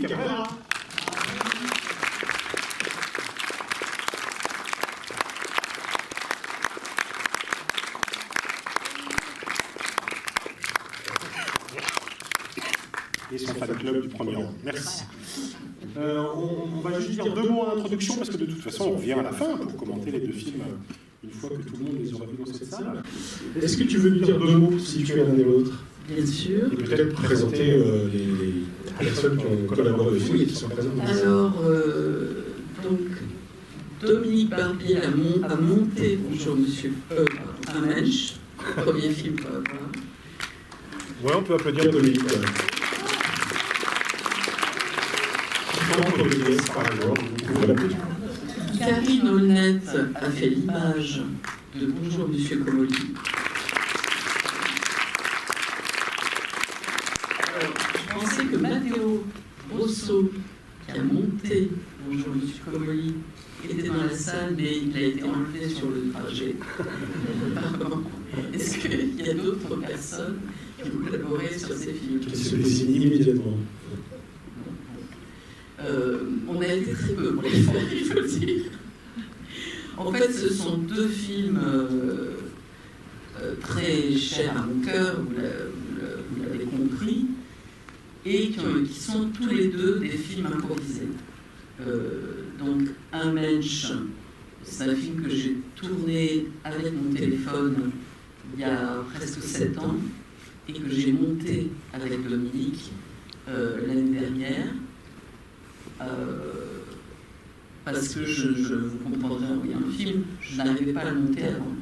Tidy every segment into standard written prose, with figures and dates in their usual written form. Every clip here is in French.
Cabrera. Et son fan club du premier rang. Merci. On va juste dire 2 mots en introduction, parce que de toute façon, on revient à la fin pour commenter les 2 films une fois que tout le monde les aura vus dans cette salle. Est-ce que tu veux nous dire 2 mots, si tu es l'un et l'autre? Bien sûr. Et peut-être présenter les personnes qui ont collaboré au film et qui sont présentes. Alors, donc, Dominique Barbier a monté Bonjour Monsieur un Mensch, premier film qu'on va voir. Ouais, on peut applaudir Dominique. Karine Aulnett a fait l'image de Bonjour Monsieur Comolli. Alors, je pensais que Matteo Rosso, qui a monté Bonjour Monsieur Comolli, était dans la salle, mais il a été enlevé sur le trajet. Pardon. Est-ce qu'il y a d'autres personnes qui ont collaboré sur ces films? Qui se dessinent immédiatement. On a été très peu pour les faire, il faut le dire. En fait, ce sont 2 films très chers à mon cœur, vous l'avez compris, et qui sont tous les 2 des films improvisés. Donc, Un Mensch, c'est un film que j'ai tourné avec mon téléphone il y a presque 7 ans, et que j'ai monté avec Dominique l'année dernière. Parce que vous comprendrez en voyant le film, je n'arrivais pas à le monter avant.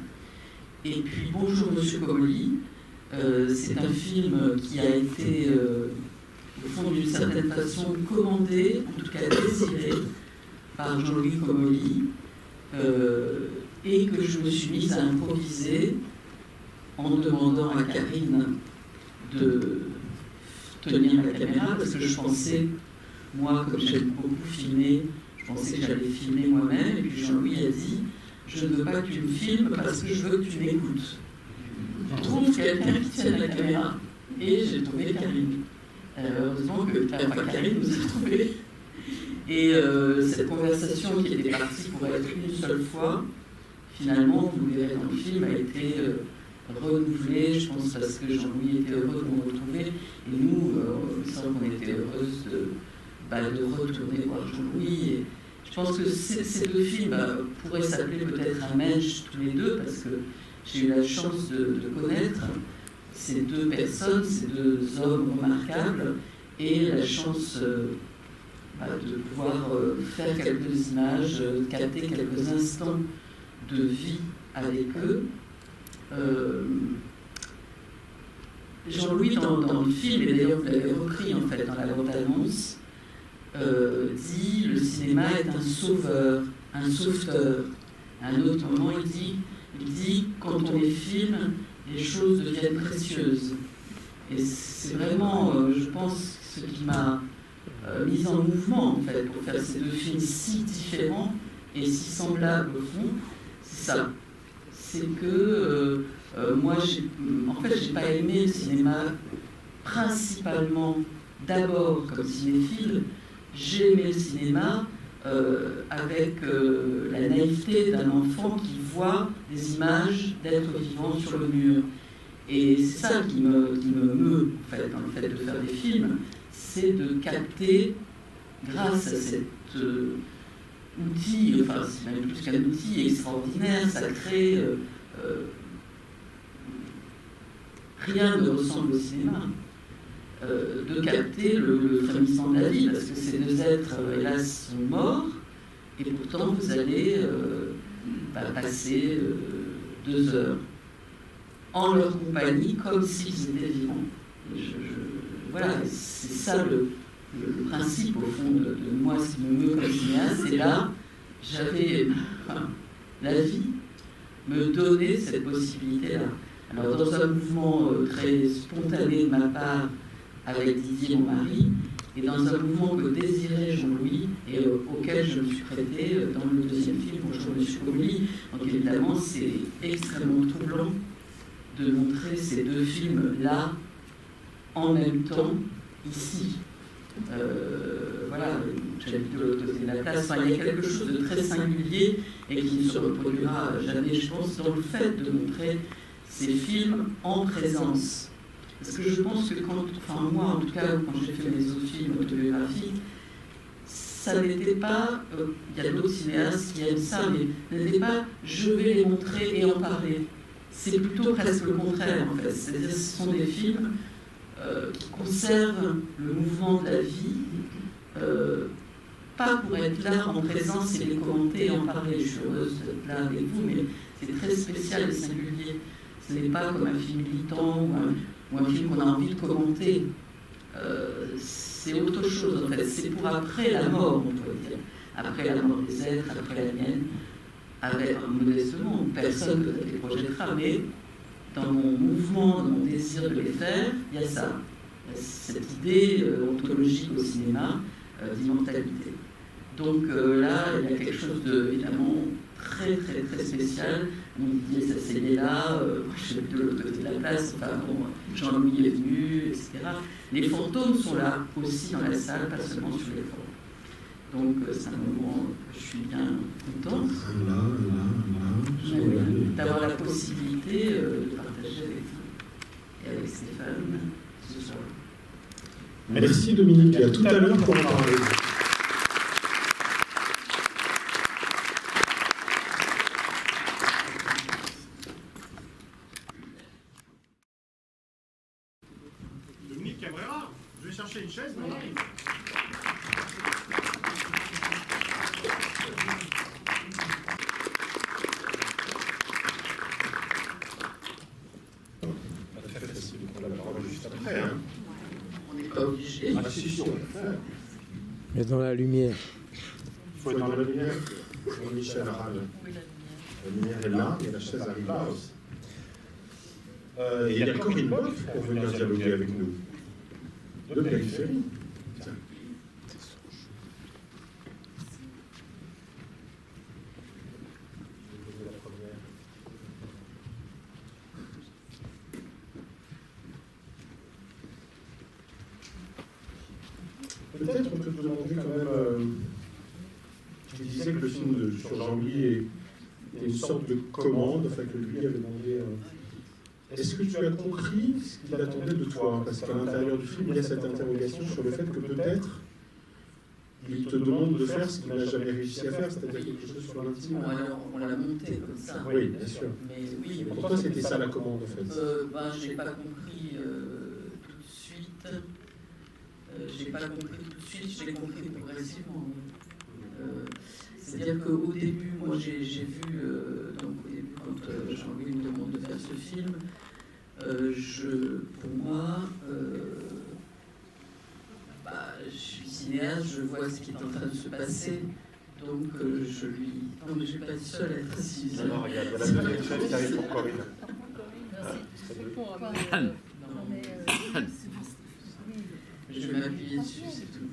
Et puis Bonjour Monsieur Comolli, c'est un film qui a été, au fond d'une certaine façon, commandé, en tout cas désiré, par Jean-Louis Comolli, et que je me suis mise à improviser en demandant à Karine de tenir la caméra, parce que je pensais, moi, comme j'aime beaucoup filmer, je pensais que j'allais filmer moi-même, et puis Jean-Louis a dit « Je ne veux pas que tu me filmes parce que je veux que tu m'écoutes. Je trouve quelqu'un qui tienne la caméra. » Et j'ai trouvé Karine. Heureusement que Karine nous a trouvés. Et cette conversation qui était partie pour être une seule fois, finalement, vous le verrez dans le film, a été renouvelée, je pense, parce que Jean-Louis était heureux de nous retrouver, et nous, il semble qu'on était heureuses de retourner voir Jean-Louis. Et je pense que ces 2 films pourraient s'appeler peut-être Un Mensch tous les 2, parce que j'ai eu la chance de connaître ces 2 personnes, ces 2 hommes remarquables, et la chance de pouvoir faire quelques images, capter quelques instants de vie avec eux. Jean-Louis, dans le film, et d'ailleurs vous l'avez repris en fait dans la bande-annonce, dit le cinéma est un sauveur, un sauveteur. À un autre moment, il dit quand on les filme, les choses deviennent précieuses. Et c'est vraiment, je pense, ce qui m'a mise en mouvement en fait pour faire ces 2 films si différents et si semblables au fond. C'est ça. C'est que moi, j'ai pas aimé le cinéma principalement d'abord comme cinéphile. J'ai aimé le cinéma avec la naïveté d'un enfant qui voit des images d'êtres vivants sur le mur. Et c'est ça qui me meut, en fait, dans le fait de faire des films, c'est de capter, grâce à cet outil, enfin c'est même plus qu'un outil extraordinaire, sacré, rien ne ressemble au cinéma. De capter le frémissement de la vie, parce que ces 2 êtres, hélas, sont morts, et pourtant vous allez passer 2 heures en leur compagnie, comme s'ils étaient vivants. Voilà, c'est ça le principe, au fond, de moi, ce qui me meut comme cinéaste. Et là, j'avais la vie me donnait cette possibilité-là. Alors, dans un mouvement très spontané de ma part, avec Didier, mon mari, et dans un mouvement que désirait Jean-Louis et auquel je me suis prêtée dans le 2e film, Bonjour Monsieur Comolli. Donc évidemment, c'est extrêmement troublant de montrer ces 2 films-là en même temps, ici. voilà, j'habite de l'autre côté de la place. Enfin, il y a quelque chose de très singulier et qui ne se reproduira jamais, je pense, dans le fait de montrer ces films en présence. Parce que je pense que moi en tout cas, quand j'ai fait mes autres films autobiographiques, ça n'était pas, il y a d'autres cinéastes qui aiment ça, mais n'était pas je vais les montrer et en parler. C'est plutôt presque le contraire en fait. C'est-à-dire ce sont des films qui conservent le mouvement de la vie, pas pour être là en présence et les commenter et en parler. Je suis heureuse d'être là avec vous, mais c'est très spécial et singulier. Ce n'est pas comme un film militant ou un film qu'on a envie de commenter. C'est autre chose en fait. C'est pour après la mort, on peut dire. Après la mort des êtres, après la mienne. Avec, modestement, personne ne les projettera, mais dans mon mouvement, dans mon désir de les faire, il y a ça. Il y a cette idée ontologique au cinéma d'immortalité. Donc là, il y a quelque chose de, évidemment, très, très, très spécial. On Didier s'asseyait là, je suis de l'autre côté de la place, enfin bon, Jean-Louis est venu, etc. Les fantômes sont là aussi dans la salle, pas seulement sur les formes. Donc c'est un moment que je suis bien contente d'avoir la possibilité de partager avec vous et avec Stéphane ce soir. Merci Dominique, à tout à l'heure pour en parler. Dominique Cabrera, je vais chercher une chaise, mais on arrive. Très facile de prendre la parole juste après, hein. On n'est pas obligé. Ah, si, si, on va le faire. Mais dans la lumière. Il faut être dans la lumière. Michel Arade. La lumière est là, et la chaise arrive là aussi. Et il y a Corinne Boff pour venir dialoguer avec nous. De périphérie. Tiens. Peut-être on peut te demander quand même. Tu disais que le film sur Jean-Louis était une sorte de commande, enfin que lui avait demandé. Est-ce que tu as compris ce qu'il attendait de toi? Parce qu'à l'intérieur du film, il y a cette interrogation sur le fait que peut-être il te demande de faire ce qu'il n'a jamais réussi à faire, c'est-à-dire quelque chose sur l'intime. On l'a monté comme ça. Oui, bien sûr. Mais oui, pour toi, c'était ça la commande en fait. Je n'ai pas compris tout de suite. J'ai pas compris tout de suite, je l'ai compris progressivement. C'est-à-dire qu'au début, moi j'ai vu, donc au début, quand Jean-Louis me demande de faire ce film, pour moi, je suis cinéaste, je vois ce qui est en train de se passer, donc je lui. Non, mais je ne vais pas être seule à être assise. Non, regarde, il y a la deuxième chaise qui arrive pour Corinne. Je vais m'appuyer dessus, c'est tout.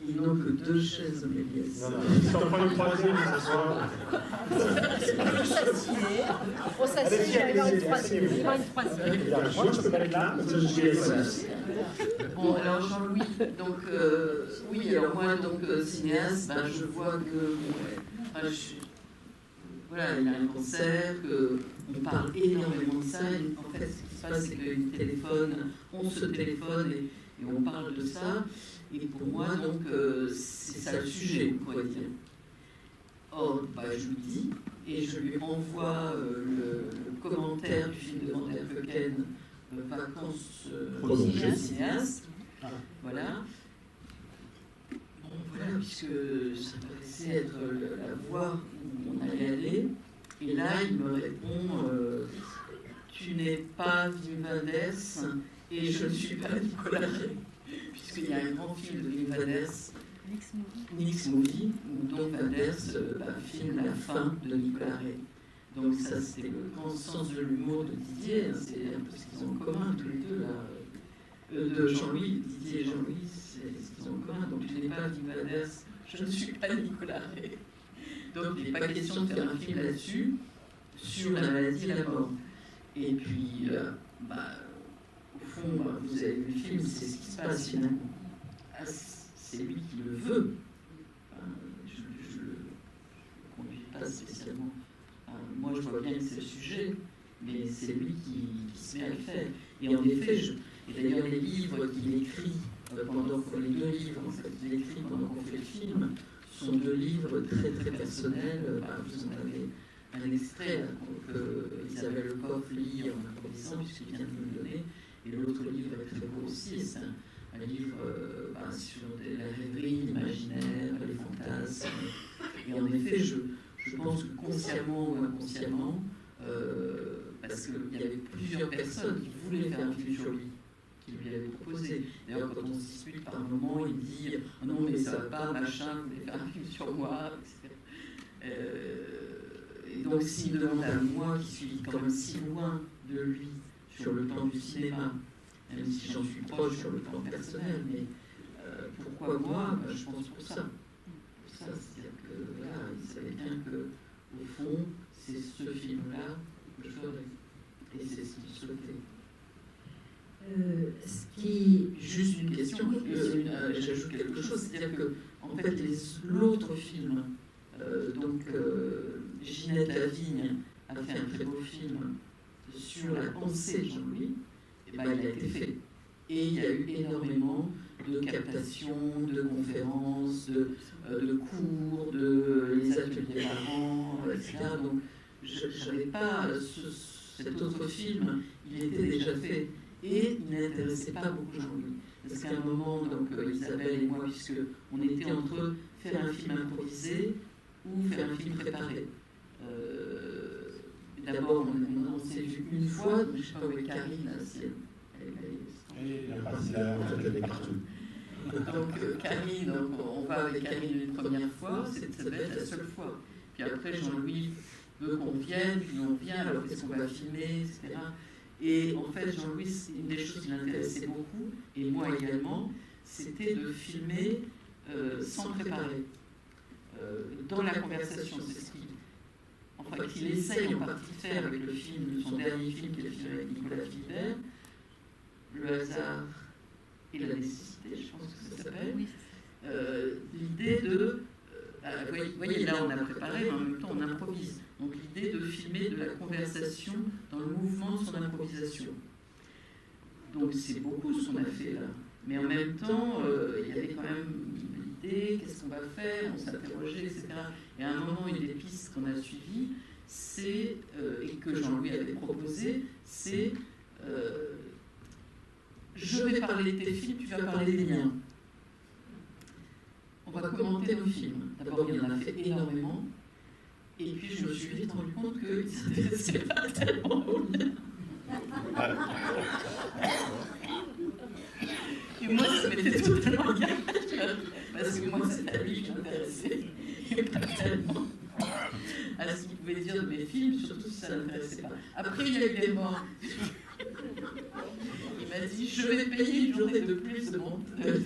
Ils n'ont que 2 chaises au Méliès. Non, si t'en prends une troisième, ça sera. On s'assied, il va y avoir une troisième. Moi, je peux pas être là, comme ça je suis assise. Bon, alors Jean-Louis, donc, oui, alors moi, donc, cinéaste, je vois que. Voilà, il a un cancer, on parle énormément de ça. En fait, ce qui se passe, c'est qu'il téléphone, on se téléphone et on parle de ça. Et pour moi, donc, c'est ça le sujet, on pourrait dire. Or, je lui dis, et je lui envoie le commentaire du film de Van der Keuken, Vacances de cinéaste. Voilà. Bon, voilà, puisque ça paraissait être la voie où on allait aller. Et là, il me répond tu n'es pas Wim Wenders et je ne suis pas Nicolas Ray. Puisqu'il y a un grand film de Wim Wenders, Nix Movie, où donc Wenders filme la fin de Nicolas Ray. Donc ça, c'était le grand sens de l'humour de Didier, hein, c'est un peu ce qu'ils ont en commun tous les deux, là. De Jean-Louis, Didier et Jean-Louis, c'est ce qu'ils ont en commun. Donc tu n'es pas Wim Wenders, je ne suis pas Nicolas Ray. Donc il n'est pas question de faire un film là-dessus, sur la maladie et la mort. Et puis, au fond, vous avez vu le film, c'est ce qui se passe finalement. c'est lui qui le veut. Je ne le conduis pas spécialement. Moi, je vois bien que c'est le sujet, mais c'est lui qui se met à le faire. Et en effet, et d'ailleurs, les livres qu'il écrit les 2 livres qu'il écrit pendant qu'on fait le film sont 2 livres très très personnels. Vous en avez un extrait que Isabelle Lecoff lit en improvisant, puisqu'il vient de me le donner, et l'autre livre est très beau aussi. C'est un livre sur la rêverie, l'imaginaire, les fantasmes. Et en effet, je pense que consciemment ou inconsciemment, parce qu'il y avait plusieurs personnes qui voulaient faire un film sur lui, qui lui avaient proposé. D'ailleurs, quand on se dispute par un moment, il dit « Non, mais ça va pas, machin, vous voulez faire un film sur moi, etc. » Et donc, s'il me demande à moi, qui suis quand même si loin de lui sur le plan du cinéma, même si j'en suis proche sur le plan personnel, mais pourquoi moi? Je pense pour ça. C'est-à-dire que voilà, il savait bien que, au fond, c'est ce film-là que je ferais. Et c'est ce qu'il souhaitait. Juste une question, j'ajoute quelque chose, c'est-à-dire que, en fait, l'autre film, Ginette Lavigne a fait un très beau film sur la pensée de Jean-Louis, et il a été fait. Et il y a eu énormément de captations, de conférences, de cours, les ateliers parents, etc. Donc, je n'avais pas cet autre film, il était déjà fait. Et il n'intéressait pas beaucoup Jean-Louis. Parce qu'à un moment, Isabelle et moi, puisqu'on était entre faire un film improvisé ou faire un film préparé. D'abord, on s'est vu une fois, je ne sais pas où est Karine, si elle est donc Karine, on va avec Karine une première fois, ça devait être la seule fois. Puis après, Jean-Louis veut qu'on vienne, puis on vient, alors qu'est-ce qu'on va filmer, etc. Et en fait, Jean-Louis, une des choses qui l'intéressait beaucoup, et moi également, c'était de filmer sans préparer. Dans la conversation, c'est ce qu'il essaye en partie de faire avec le film, son dernier film qu'il a fait avec Nicolas Philibert, Le hasard et la nécessité, je pense que ça s'appelle. L'idée de... vous voyez, là on a préparé, mais en même temps on improvise. Donc l'idée de filmer de la conversation dans le mouvement de son improvisation. Donc c'est beaucoup ce qu'on a fait là. Mais en même temps, il y avait quand même l'idée, qu'est-ce qu'on va faire, on s'interrogeait, etc. Et à un moment, une des pistes qu'on a suivies, c'est, et que Jean-Louis avait proposé, c'est je vais parler de tes films, tu vas parler des miens. On va commenter nos films. D'abord, il y en a fait énormément. Et puis, je me suis vite rendu compte qu'ils ne s'intéressaient pas tellement aux miens. Et moi, ça m'était totalement égal. Parce que moi, c'est à lui que je m'intéressais. Et pas tellement à ce qu'il pouvait dire de mes films, surtout si ça ne l'intéressait pas. Après, il y a eu des morts. Il m'a dit, je vais payer une journée de plus de mon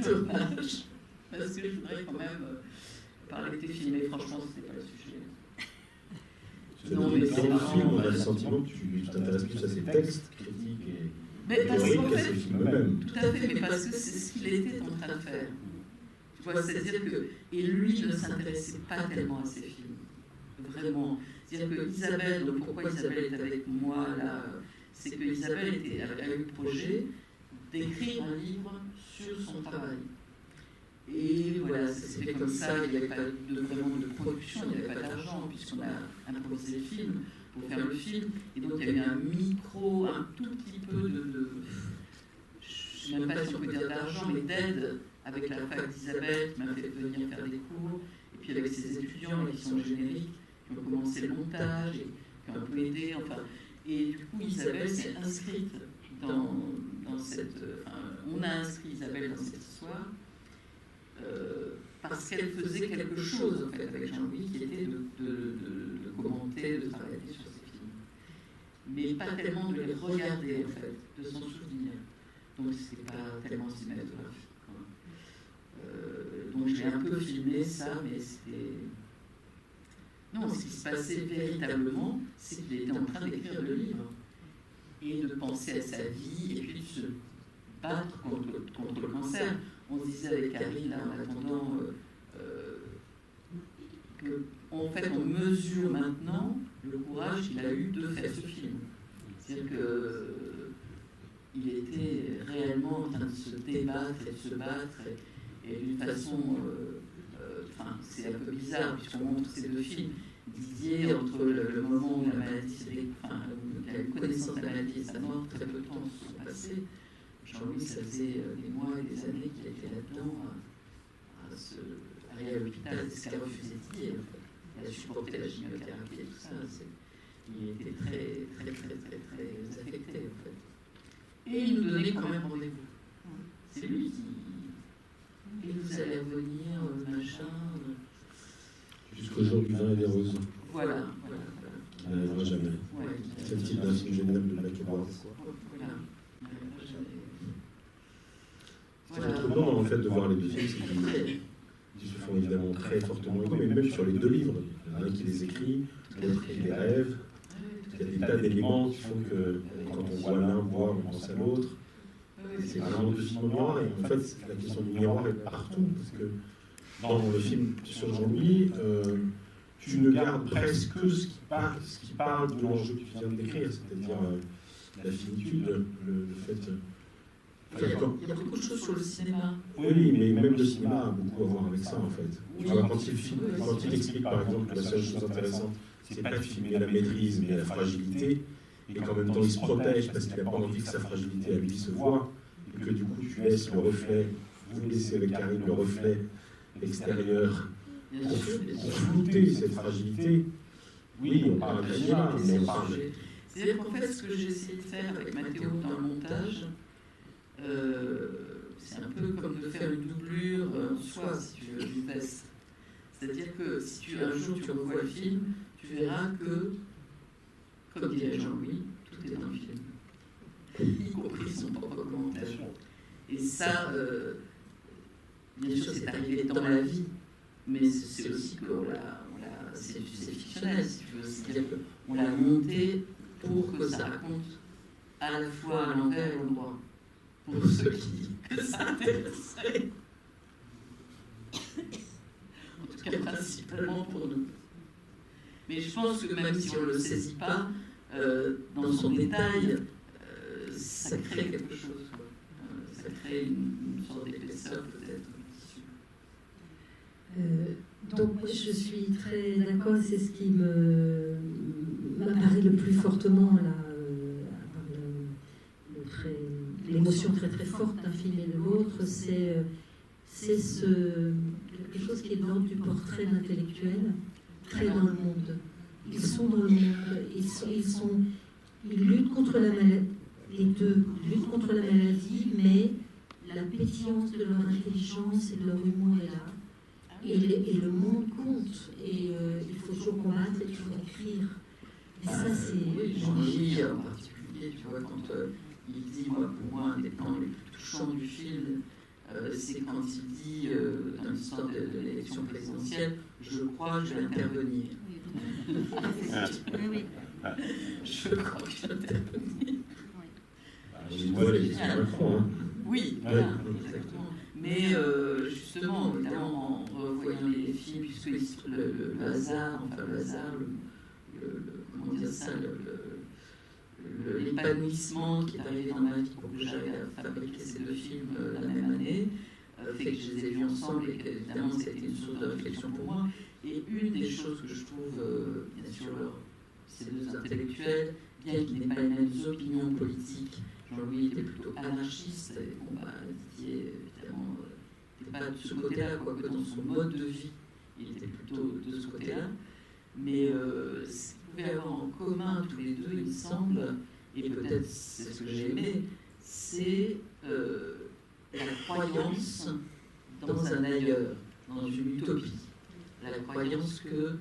tournage. Parce que je voudrais quand même parler de tes films. Mais franchement, ce n'était pas le sujet. Non, mais dans le film, on a le sentiment que tu t'intéresses plus à ces textes critiques et théoriques qu'à ces films eux-mêmes. Tout à fait, mais parce que c'est ce qu'il était en train de faire. Tu vois, c'est-à-dire que... Et lui ne s'intéressait pas tellement à ces films. Vraiment. C'est-à-dire que Isabelle, donc pourquoi Isabelle est avec moi là, c'est que Isabelle a eu le projet d'écrire un livre sur son travail. Et voilà, ça s'est fait comme ça, il n'y avait pas vraiment de production, il n'y avait pas d'argent, puisqu'on a improvisé le film pour faire le film. Et donc il y avait un tout petit peu je ne sais même pas si on peut dire d'argent, mais d'aide avec la fac d'Isabelle qui m'a fait venir faire des cours, et puis avec ses étudiants qui sont génériques, qui ont commencé le montage, et qui ont un peu aidé, enfin. Et du coup, Isabelle s'est inscrite dans cette... on a inscrit Isabelle dans cette histoire, parce qu'elle faisait quelque chose en fait avec Jean-Louis qui était de commenter, de travailler sur ces films, mais pas tellement de les regarder en fait, de s'en souvenir. Donc c'était pas tellement cinématographique. Donc j'ai un peu filmé ça, mais c'était... Non, ce qui se passait véritablement, c'est qu'il était en train d'écrire le livre et de penser à sa vie et puis de se battre contre le cancer. on se disait avec Karine, là, en attendant, qu'en fait, on mesure maintenant le courage qu'il a eu de faire ce film. C'est-à-dire qu'il était réellement en train de se débattre et de se battre, et d'une façon... c'est un peu bizarre, puisqu'on montre ces deux films. Didier, entre le moment où la maladie, il a eu connaissance de la maladie et sa mort, très peu de temps se sont passés. Jean-Louis, ça faisait des mois et des années qu'il était là-dedans, à aller à l'hôpital, c'est ce qu'elle refusait de dire. Elle a supporté la chimiothérapie et tout ça. Il était très affecté, en fait. Et il nous donnait quand même rendez-vous. C'est lui qui... Et vous allez revenir, machin... Jusqu'au jour du vin et des roses. Voilà. Qui n'arrivera jamais. C'est le titre d'un film génial de Black Edwards. C'est troublant en fait de voir les deux films, c'est qu'ils se font évidemment très fortement écho, mais même sur les deux livres. Il y en a un qui les écrit, l'autre qui les rêve. Il y a des tas d'éléments qui font que quand on voit l'un boire, on pense à l'autre. C'est vraiment deux films au miroir. Et en fait, la question du miroir est partout, parce que dans le film sur Jean-Louis, tu ne gardes presque que ce qui parle de l'enjeu que tu viens de décrire, c'est-à-dire la finitude, le fait... Il y a beaucoup de choses sur le cinéma. Oui, mais même le cinéma a beaucoup à voir avec ça, en fait. Tu vois, quand il explique, par exemple, que la seule chose intéressante, c'est pas de filmer la maîtrise, mais la fragilité, et qu'en même temps, il se protège parce qu'il n'a pas envie que sa fragilité à lui se voit, et que du coup, tu laisses le reflet, vous laissez avec Karine le reflet extérieur pour flouter cette fragilité. Oui, on parle de cinéma, mais on parle... C'est-à-dire qu'en fait, ce que j'ai essayé de faire avec Mathéo dans le montage, c'est un peu comme de faire une doublure en soi, si tu veux, d'une veste. C'est-à-dire que si un jour tu revois le film, tu verras que, comme dirait Jean-Louis, tout est dans le film, y compris son propre commentaire. Et ça, bien sûr, c'est arrivé dans la vie, mais c'est aussi que c'est fictionnel, si tu veux. C'est-à-dire qu'on l'a monté pour que ça raconte à la fois à l'envers et à l'endroit. Pour ceux que ça intéresserait. En tout cas, principalement pour nous. Mais je pense que même si on ne le saisit pas, dans son détail, ça crée quelque chose. Ça crée une sorte d'épaisseur peut-être. Donc moi je suis très d'accord, c'est ce qui m'apparaît le plus fortement là, l'émotion très très forte d'un film et de l'autre, c'est quelque chose qui est de l'ordre du portrait d'intellectuel, très dans le monde. Ils sont dans le monde, ils luttent contre la maladie, les deux luttent contre la maladie, mais la pétillance de leur intelligence et de leur humour est là. Et le monde compte, et il faut toujours combattre et toujours écrire. Et ça, c'est... Jean-Louis en particulier, tu vois, quand il dit, moi, pour moi, un des plans les plus touchants du film, c'est quand il dit, dans l'histoire de l'élection présidentielle, je crois que je vais intervenir. Oui. Je crois que je vais intervenir. J'ai voit l'élection Macron, hein. Oui, voilà, exactement. Mais justement, notamment en revoyant les films, puisque le hasard, comment dire ça, l'épanouissement qui est arrivé dans ma vie pour que j'aille fabriquer ces deux films la même année, fait que je les ai vus ensemble et qu'évidemment c'était une source de réflexion pour moi. Et une des choses que je trouve, bien sûr, ces deux intellectuels, bien qu'ils n'aient pas les mêmes opinions politiques, Jean-Louis était plutôt anarchiste, et bon, Didier, évidemment, n'était pas de ce côté-là, quoique dans son mode de vie, il était plutôt de ce côté-là. Mais ce qu'ils pouvaient avoir en commun tous les deux, il me semble, et peut-être c'est ce que j'ai aimé, c'est la croyance dans un ailleurs, dans une utopie. La croyance que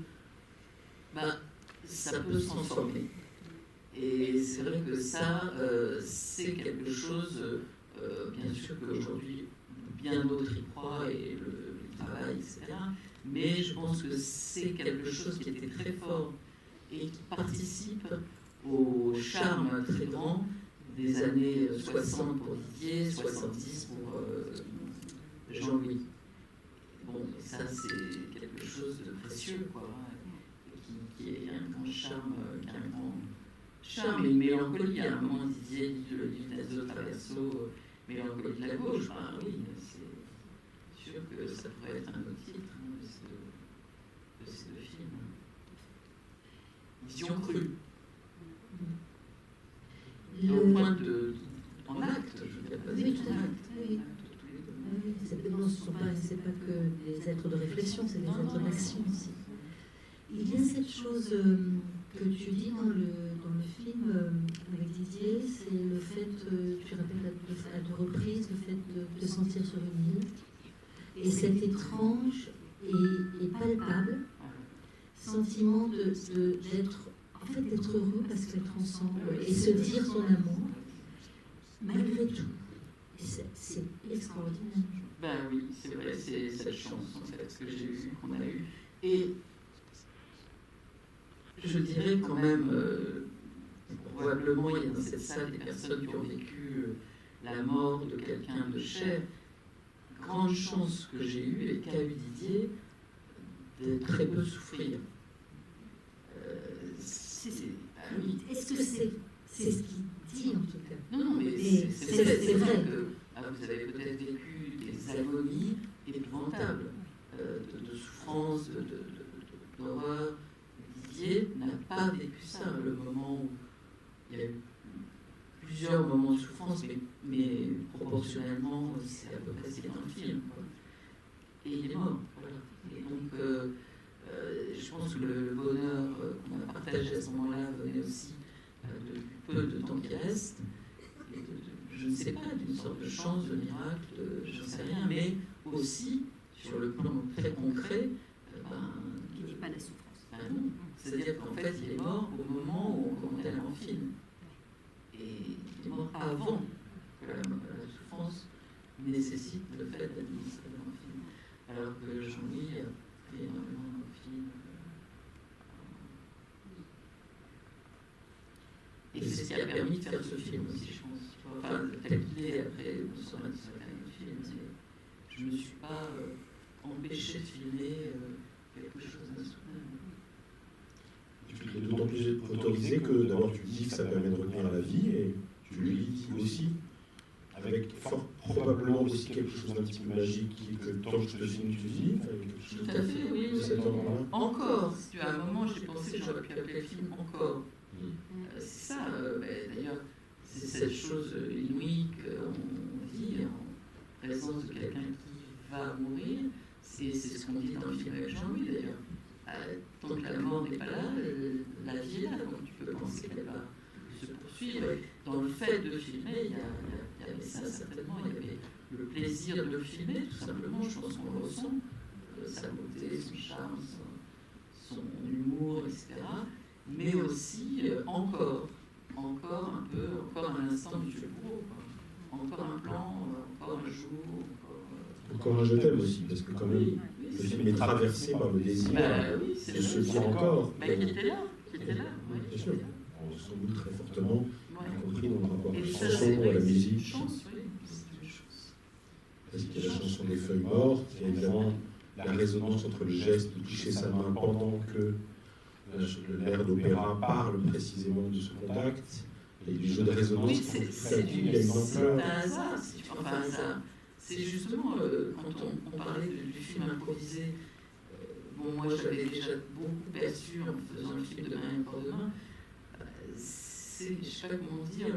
ça peut se transformer. Et c'est vrai que ça, c'est quelque chose, bien sûr qu'aujourd'hui, bien d'autres y croient, et le travail, etc. Mais je pense que c'est quelque chose qui était très fort et qui participe au charme très grand des années 60 pour Didier, 70 Jean-Louis. Bon, ça c'est quelque chose de précieux, quoi, qui est un grand charme, et une mélancolie. À un moment, Didier dit le livre d'Azo Traverso, mélancolie de la gauche. Ben oui, c'est sûr que ça pourrait être un autre titre de ces deux films. Vision crue. Au point de. En acte, je veux dire, pas Oui, tout à fait. Oui. C'est pas que des êtres de réflexion, c'est des êtres d'action aussi. Il y a cette chose que tu dis dans le film avec Didier, c'est le fait, tu rappelles à deux reprises, le fait de te sentir sur une île. Et cet étrange et palpable sentiment d'être heureux parce qu'être ensemble et se dire son amour, malgré tout. C'est extraordinaire. Ben oui, c'est vrai, c'est cette chance en fait qu'on a eue. Et je dirais quand même, probablement il y a dans cette salle des personnes qui ont vécu la mort de quelqu'un de cher. Grande chance que j'ai eue et qu'a eu Didier de très peu souffrir. Oui. Est-ce que c'est ce qu'il dit en tout cas? Non, mais c'est vrai que vous avez peut-être vécu des agonies épouvantables, de souffrance, d'horreur. Didier n'a pas vécu ça. Le moment où il y a eu plusieurs moments de souffrance, mais proportionnellement, c'est à peu près ce qu'il y a dans le film, quoi. Et il est mort. Voilà. Et donc, je pense que le bonheur qu'on a partagé à ce moment-là venait aussi du peu de temps qui reste. Je ne sais pas, d'une sorte de chance, de miracle, je ne sais rien, mais aussi, sur le plan très concret, qui n'est pas la souffrance. Non. C'est-à-dire qu'en fait, il est mort au moment où on commentait un film. Et il est mort avant que la souffrance nécessite le fait d'administrer un film. Alors que Jean-Louis a fait énormément de films. Et c'est ce qui a permis de faire ce film aussi, je pense. Enfin, tel qu'il est, après, on saura de ce film, mais je ne me suis pas empêché de filmer quelque chose d'insoutenable. Tu es d'autant plus autorisé que d'abord tu dis que ça permet de retenir la vie, et tu lui dis aussi, avec fort probablement aussi quelque chose d'un petit peu magique, que tant que je te filme, tu vis, avec quelque chose tout à fait, oui. de cet ordre-là. Encore, si tu as un moment, j'ai pensé que j'aurais pu appeler le film Encore. C'est ça, d'ailleurs, c'est cette chose inouïe qu'on vit en présence de quelqu'un qui va mourir. C'est ce qu'on dit dans le film avec Jean-Louis, d'ailleurs. Tant que la mort n'est pas là, la vie est là, donc tu peux penser qu'elle va se poursuivre. Et dans le fait de filmer, il y avait ça certainement, il y avait le plaisir de le filmer, tout simplement, je pense qu'on le ressent, sa beauté, son charme, son humour, etc. Mais aussi, encore un instant du jeu pour encore un plan, encore un jour, Encore un je t'aime aussi, parce que quand même, le film est traversé par le désir de se dire encore. Qui était là. Oui, bien sûr. On s'en doute très fortement, y compris dans le rapport à la ça, chanson, à la musique. Chance, oui, c'est une chance. Parce qu'il y a la chanson des feuilles mortes, il y a évidemment la résonance entre le geste de toucher sa main pendant que l'air d'opéra parle précisément de ce contact, et du jeu de résonance. Oui, c'est un hasard, enfin un hasard. C'est justement, quand on parlait du film improvisé, bon, moi j'avais déjà beaucoup perçu en faisant le film Demain et encore demain, je ne sais pas comment dire,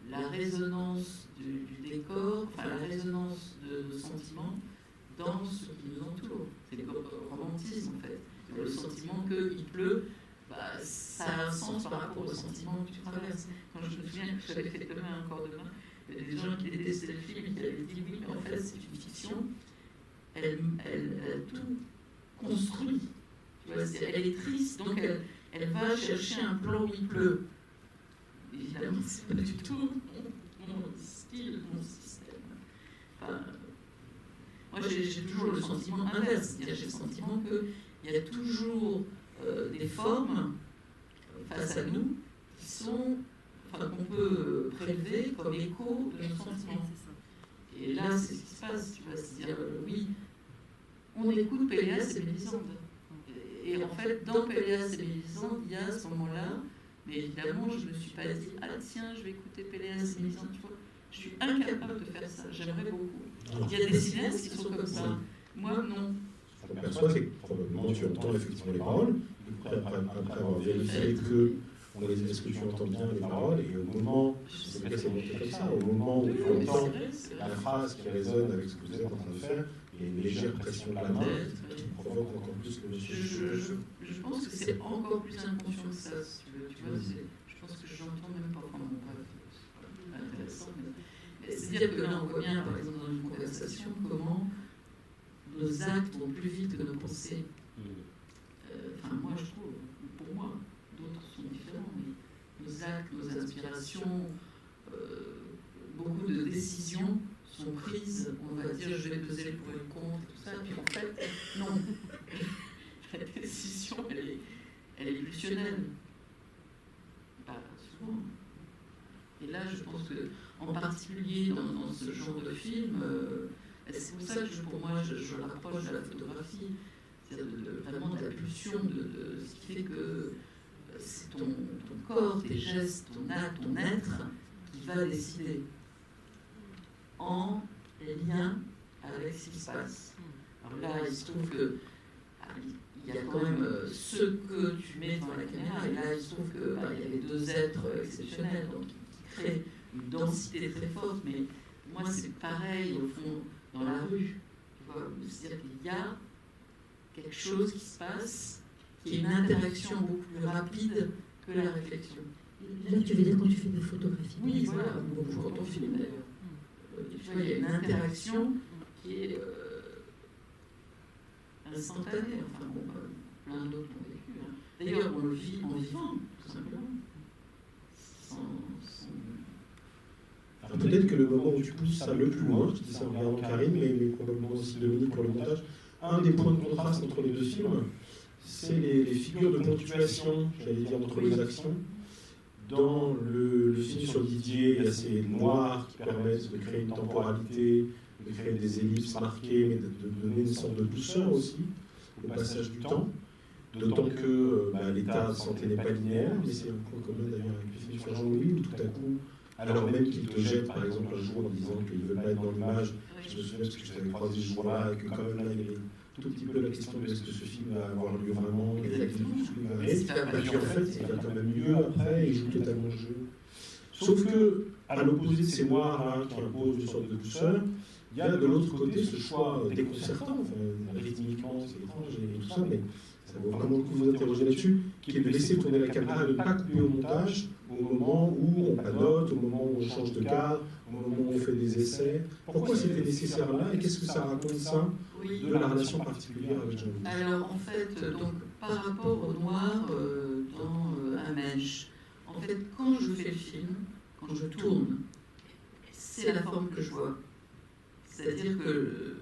la résonance du décor, enfin la résonance de nos sentiments dans ce qui nous entoure. C'est le romantisme en fait. Le sentiment qu'il pleut, ça a un sens par rapport au sentiment que tu traverses. Quand je me souviens que j'avais fait Demain, encore demain, il y a des gens qui détestaient le film et qui avaient dit oui, mais en fait c'est une fiction, elle a tout construit. Tu vois, elle est triste, donc elle va chercher un plan où il pleut. Évidemment, c'est pas du tout mon style, mon système. Enfin, moi j'ai toujours le sentiment inverse, c'est-à-dire j'ai le sentiment qu'il y a toujours des formes face à nous qui sont, qu'on peut prélever comme écho de nos sentiments. Et là, c'est ce qui se passe, tu vois, c'est-à-dire, oui, on écoute Péléas et Mélisande. Et en fait, dans Péléas et Mélisande, il y a ce moment-là, mais évidemment, je ne me suis pas dit, ah tiens, je vais écouter Péléas et Mélisande, tu vois. Je suis incapable de faire ça, j'aimerais beaucoup. Il y a des cinéastes qui sont comme ça. Moi, non. Ce qu'on perçoit, c'est que probablement tu entends effectivement les paroles, après avoir vérifié que est-ce que tu entends bien les paroles, et au moment, c'est vrai que c'est monté comme ça, au moment où tu entends la phrase qui résonne avec ce que vous êtes en train de faire, il y a une légère pression de la main qui provoque encore plus le monsieur. Je pense que c'est encore plus inconscient que ça, si tu veux. Tu vois, je pense que j'entends même pas pendant mon bref. C'est pas intéressant, mais c'est-à-dire que là, on voit bien, par exemple, dans une conversation, comment nos actes vont plus vite que nos pensées. Enfin, moi, je trouve, pour moi, d'autres sont différents, mais nos actes, nos inspirations, beaucoup de décisions sont prises, on va dire, je vais peser le pour et le contre, et tout ça, puis en fait, non. La décision, elle est pulsionnelle. Pas souvent. Et là, je pense que, en particulier dans ce genre de film, c'est pour ça que pour moi, je rapproche de la photographie, c'est-à-dire vraiment de la pulsion, de ce qui fait que c'est ton corps, tes gestes, ton acte, ton être qui va décider en lien avec ce qui se passe. Alors là, il se trouve que il y a quand même ce que tu mets dans la caméra, et là, il se trouve qu'il y avait deux êtres exceptionnels, donc qui créent une densité très forte, mais moi, c'est pareil, au fond, dans la rue. C'est-à-dire qu'il y a quelque chose qui se passe, qui est une interaction beaucoup plus rapide que la réflexion. Là, tu veux dire quand tu fais des photographies? Oui, voilà, ou quand on filme d'ailleurs. Tu vois, il y a une interaction qui est instantanée, enfin bon, plein d'autres l'ont vécu. Hein. D'ailleurs, on le vit en vivant, tout simplement. Alors peut-être que le moment où tu pousses ça le plus loin, je dis ça en regardant Karine, mais probablement aussi Dominique pour le montage, un des points de contraste entre les deux films, c'est les figures de ponctuation, j'allais dire, entre les actions. Dans le film sur Didier, il y a ces noirs qui permettent de créer une temporalité, de créer des ellipses marquées, mais de donner une sorte de douceur aussi au passage du temps. D'autant que l'état de santé n'est pas linéaire, mais c'est un point commun d'ailleurs avec le film sur Jean-Louis, où tout à coup, alors même qu'il te jette par exemple un jour en disant qu'il ne veut pas être dans l'image, je me souviens parce que je t'avais croisé ce jour-là, et que quand même là il y avait tout petit peu la question de est-ce que ce film va avoir lieu vraiment, et puis en fait il a quand même lieu après, et il joue totalement le jeu. Sauf que, à l'opposé de ces noirs qui imposent une sorte de douceur, il y a de l'autre côté ce choix déconcertant, enfin, rythmiquement c'est étrange et tout ça, mais ça vaut vraiment le coup de vous interroger là-dessus, qui est de laisser tourner la caméra, de ne pas couper au montage au moment où on panote, au moment où on change de cadre, au moment où on fait des essais. Pourquoi c'était nécessaire là et qu'est-ce que ça raconte ça de la relation particulière avec Jean-Louis? Alors en fait, donc, par rapport au noir dans Un Mèche, en fait, quand je fais le film, quand je tourne, c'est la forme que je vois. C'est-à-dire que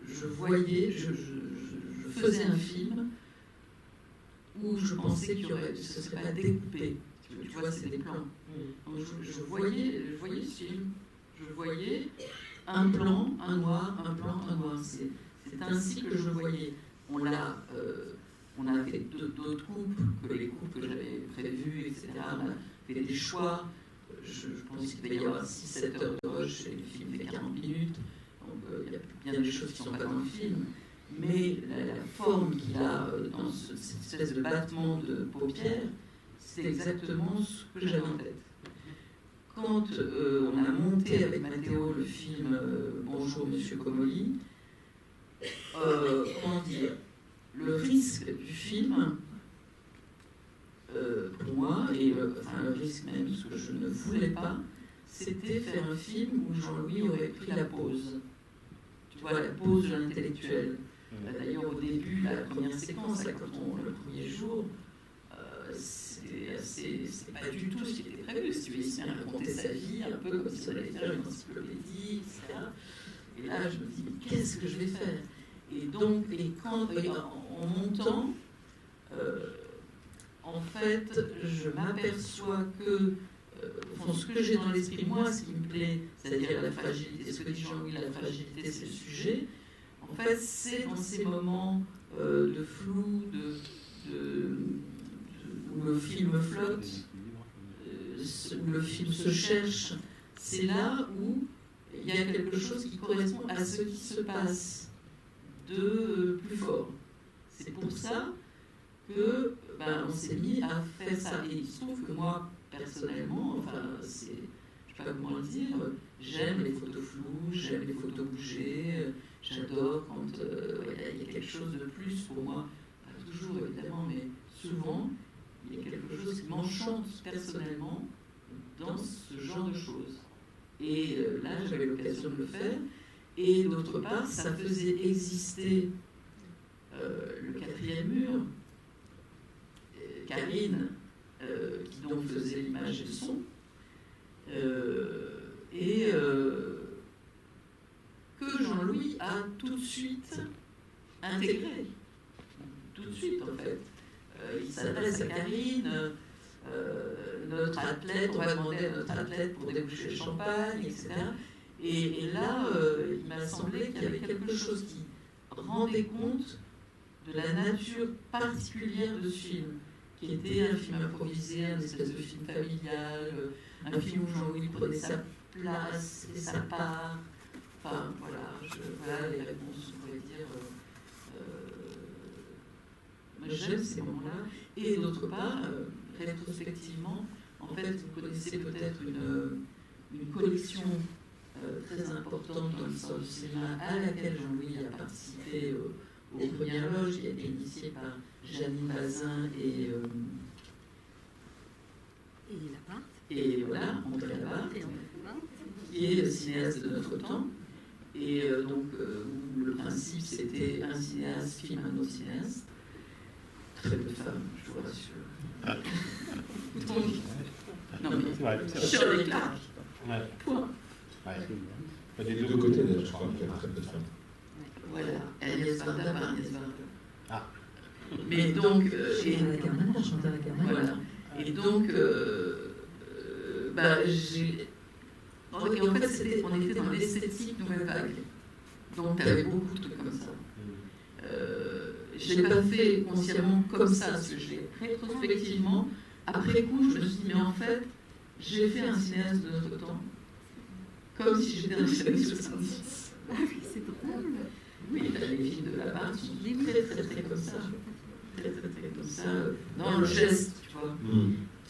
je voyais, je faisais un film où je pensais qu'il y aurait, ce ne serait pas découpé. Tu vois, c'est des plans. Donc, je voyais ce film. Je voyais un plan, un noir, un plan, un noir. C'est ainsi que je le voyais. On a fait d'autres coupes, que les coupes que j'avais prévues, etc. On a fait des choix. Je pense qu'il va y avoir 6-7 heures de rush et le film fait 40 minutes. Donc il y a bien des choses qui ne sont pas dans le film. Mais la forme qu'il a dans cette espèce de battement de paupières, c'est exactement ce que j'avais en tête. Quand on a monté avec Matteo le film Bonjour Monsieur Comolli, comment dire, le risque du film, pour moi, et le risque même, ce que je ne voulais pas, c'était faire un film où Jean-Louis aurait pris la pause. Tu vois, la pause de l'intellectuel. D'ailleurs, au début, la première séquence, là, le premier jour, c'est pas du tout ce qui était prévu. Si tu veux, il se met à raconter sa vie, un peu comme si on allait faire une encyclopédie, etc. Et là, je me dis, mais qu'est-ce que je vais faire? Et donc, en montant, en fait, je m'aperçois que au fond, ce que j'ai dans l'esprit, moi, ce qui me plaît, c'est-à-dire la fragilité, ce que dit Jean-Louis, la fragilité, c'est le sujet. En fait, c'est dans ces moments de flou, où le film flotte, où le film se cherche, c'est là où il y a quelque chose qui correspond à ce qui se passe de plus fort. C'est pour ça que on s'est mis à faire ça. Et il se trouve que moi, personnellement, enfin, je ne sais pas comment le dire, j'aime les photos floues, j'aime les photos bougées, j'adore quand il y a quelque chose de plus pour moi, pas toujours évidemment, mais souvent, il y a quelque chose qui m'enchante personnellement dans ce genre de choses. Et là, j'avais l'occasion de le faire. Et d'autre part, ça faisait exister le quatrième mur, Karine, qui donc faisait l'image et le son, que Jean-Louis a tout de suite intégré. Tout de suite, en fait. Il s'adresse à Karine, notre athlète, on va demander à notre athlète pour déboucher le champagne, etc. Et là, il m'a semblé qu'il y avait quelque chose qui rendait compte de la nature particulière de ce film, qui était un film improvisé, un espèce de film familial, un film où Jean-Louis prenait sa place et sa part. Enfin, voilà les réponses, on pourrait dire. Moi, j'aime ces moments-là. Et d'autre part, rétrospectivement, en fait, vous connaissez peut-être une collection très importante dans l'histoire du cinéma à laquelle Jean-Louis a participé aux premières loges, qui a été initiée par Janine Bazin et voilà, André Labarthe, qui est le cinéaste de notre temps. Et donc, le principe, c'était un cinéaste filme un autre cinéaste. Très peu de femmes, je vous rassure. Donc, non mais, sur les claques. Point. Des deux côtés, d'ailleurs, je crois qu'il y a très peu de femmes. Voilà, Agnès Varda par Agnès Varda. Ah. Mais donc, voilà. Et donc, j'ai. Et en fait, on était dans l'esthétique nouvelle vague. Donc, tu avais beaucoup de trucs comme ça. Je ne l'ai pas fait consciemment comme ça, parce que j'ai rétrospectivement, après coup, je me suis dit, mais en fait, j'ai fait un cinéaste de notre temps, comme si j'étais dans les années 70. Ah oui, c'est drôle. Oui, les films de Labarthe sont très comme ça. Très comme ça, dans le geste, tu vois.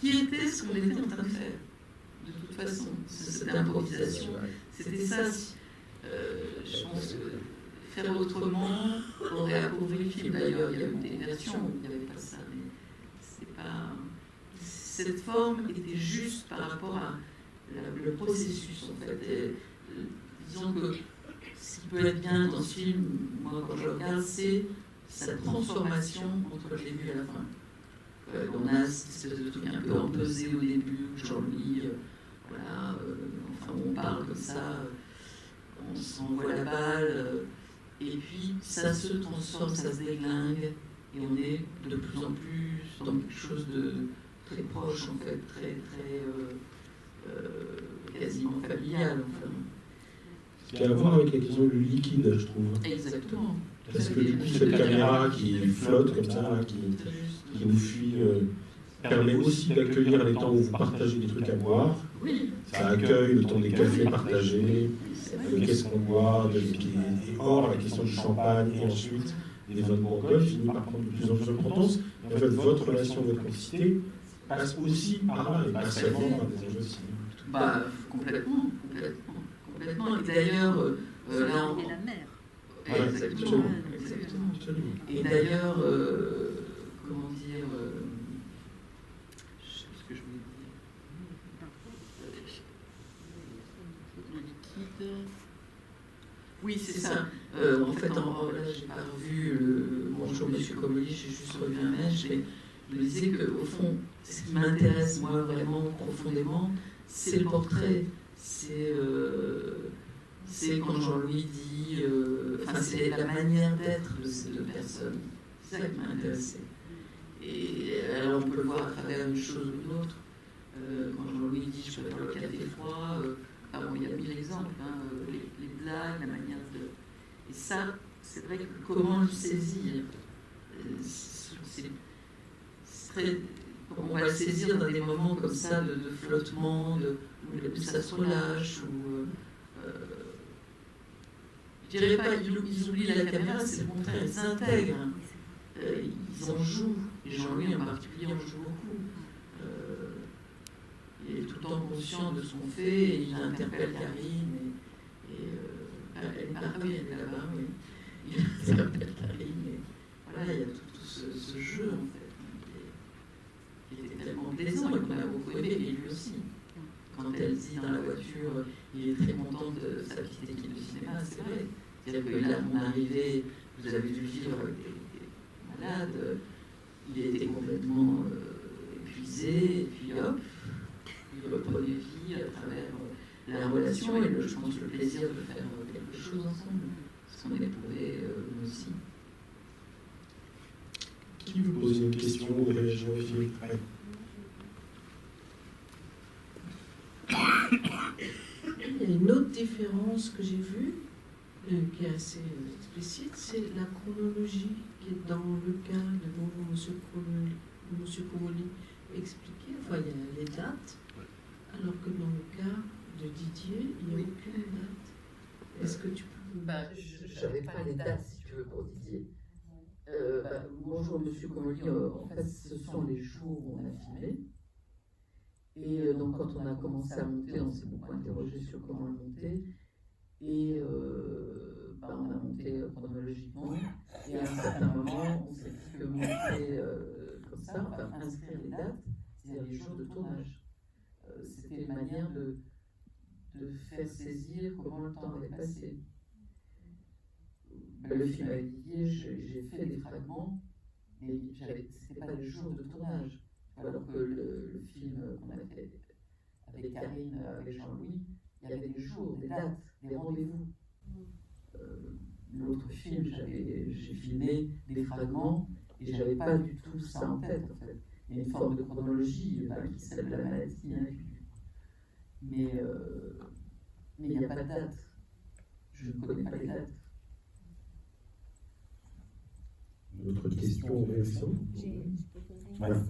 Qui était ce qu'on était en train de faire, de toute façon. Cette improvisation, c'était ça. Je pense que faire autrement aurait appauvri le film. D'ailleurs, il y a eu des versions où il n'y avait pas ça, mais c'est pas. Cette forme était juste par rapport à le processus, en fait. Et, disons que ce qui peut être bien dans ce film, moi quand je regarde, c'est sa transformation entre le début et la fin. On a cette espèce de truc un peu empesé au début, Jean-Louis, enfin on parle comme ça, on s'envoie la balle, et puis ça se transforme, ça se déglingue, et on est de plus en plus dans quelque chose de très proche, en fait, quasiment familial. Enfin. Ce qui a à voir avec la question du liquide, je trouve. Exactement. Parce que du coup, cette caméra qui flotte comme ça, là, qui nous fuit, permet aussi d'accueillir les temps où vous partagez des trucs à boire. Oui. Ça accueille le temps des cafés partagés, qu'est-ce qu'on boit, et or, la question du champagne, et ensuite des vins de Bourgogne finit par prendre de plus en plus d'importance. Et en fait, votre relation, votre complicité passe aussi par là, et pas seulement par des enjeux cinéma. Complètement. Et d'ailleurs, là, Et la mère. Exactement. Et d'ailleurs, comment dire, je sais plus ce que je voulais dire. Le liquide. Oui, c'est ça. En fait, là, j'ai pas revu le Bonjour Monsieur Comolli, j'ai juste revu un mail. Je me disais qu'au fond, ce qui m'intéresse, moi, vraiment profondément, c'est le portrait. C'est quand Jean-Louis dit, c'est la manière d'être de ces deux personnes. C'est ça qui m'a intéressé. Et alors on peut le voir à travers une chose ou une autre. Quand Jean-Louis dit je préfère le café froid, il y a mille exemples, les blagues, la manière de... Et ça, c'est vrai que comment le saisir, c'est très... On va le saisir dans des moments comme ça de flottement, où ça se relâche, où... je dirais pas, ils oublient la caméra, c'est le contraire, ils s'intègrent, ils en jouent, et Jean-Louis en particulier en joue beaucoup. Il est tout le temps conscient de son fait, et il interpelle Karine, elle est là-bas, oui. Il interpelle Karine, et voilà, il y a tout ce jeu, en fait, qui était tellement plaisant, et qu'on a beaucoup aimé, et lui aussi. Quand elle dit dans la voiture, il est très content de sa petite équipe de cinéma, c'est vrai. C'est-à-dire que là, on est arrivé, vous avez dû vivre avec des malades, il était complètement épuisé, et puis hop, il reprenait vie à travers la relation et je pense le plaisir de faire quelque chose ensemble, ce qu'on éprouvait nous aussi. Qui veut poser une question ou réagir au film? Il y a une autre différence que j'ai vue, qui est assez explicite, c'est la chronologie qui est dans le cas de Bonjour Monsieur Comolli expliqué. Enfin, il y a les dates, alors que dans le cas de Didier, il n'y a aucune date. Est-ce que tu peux... Je n'avais pas les dates, si tu veux, pour Didier. Bonjour Monsieur Comolli, en fait, ce sont les jours où on a filmé. Et donc, quand on a commencé à monter, on s'est beaucoup interrogé sur comment le monter. Et on a monté chronologiquement. Et à un certain moment, on s'est dit que monter comme ça, enfin, inscrire les dates, c'est-à-dire les jours de tournage. C'était une manière de faire saisir comment le temps avait passé. Le film avec Didier, j'ai fait des fragments, mais ce n'était pas les jours de tournage. Alors que le film qu'on a fait avec Karine, avec Jean-Louis, il y avait des jours, des dates, des rendez-vous. L'autre film, j'ai filmé des fragments et je n'avais pas du tout ça en tête, en fait. Il y a une forme de chronologie qui s'appelle la maladie, mais il n'y a pas de date. Je ne connais pas les dates. D'autres questions ou réactions? Voilà.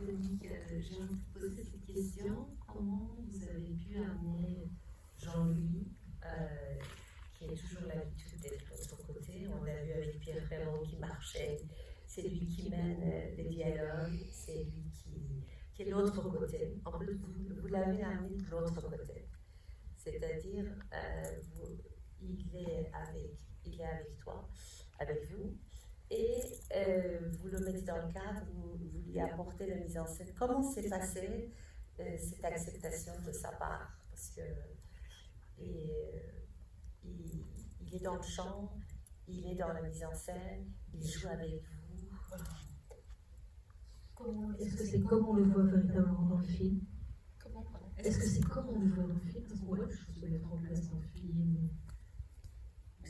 Dominique, j'ai envie de poser cette question. Comment vous avez pu amener Jean-Louis, qui a toujours l'habitude d'être de l'autre côté? On l'a vu avec Pierre Ferrand qui marchait, c'est lui qui mène les dialogues, c'est lui qui est de l'autre côté. En plus, vous l'avez amené de l'autre côté. C'est-à-dire, il est avec toi, avec vous. Et vous le mettez dans le cadre, vous lui apportez la mise en scène. Comment s'est passée cette acceptation de sa part? Parce que il est dans le chant, il est dans la mise en scène, il joue avec vous. Est-ce que c'est comme on le voit véritablement dans le film? Est-ce que c'est comme on le voit dans le film? Parce qu'on voit des choses se mettre en place dans le film.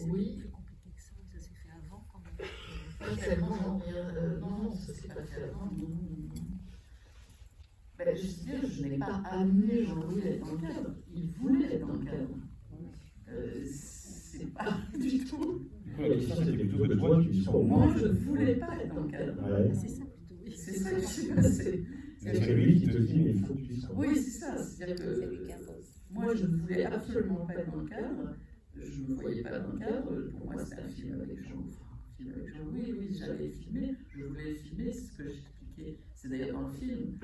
Oui. Plus compliqué que ça, ça s'est fait avant quand même. Non, ça ne s'est pas fait avant. Je n'ai pas amené Jean-Louis à être dans le cadre. Il voulait être dans le cadre. C'est pas du tout. La question, c'était plutôt que toi, tu dis ça. Moi, je ne voulais pas être dans le cadre. Ouais. C'est ça plutôt, oui. C'est ça qui s'est passé. C'est lui qui te dit, mais il faut que tu dises ça. Oui, c'est ça. C'est-à-dire que moi, je ne voulais absolument pas être dans le cadre. Je ne me voyais pas dans le cadre. Pour moi, c'était un film avec Jean-Louis. Oui, j'allais filmer. Je voulais le filmer, c'est ce que j'expliquais. C'est d'ailleurs dans le film.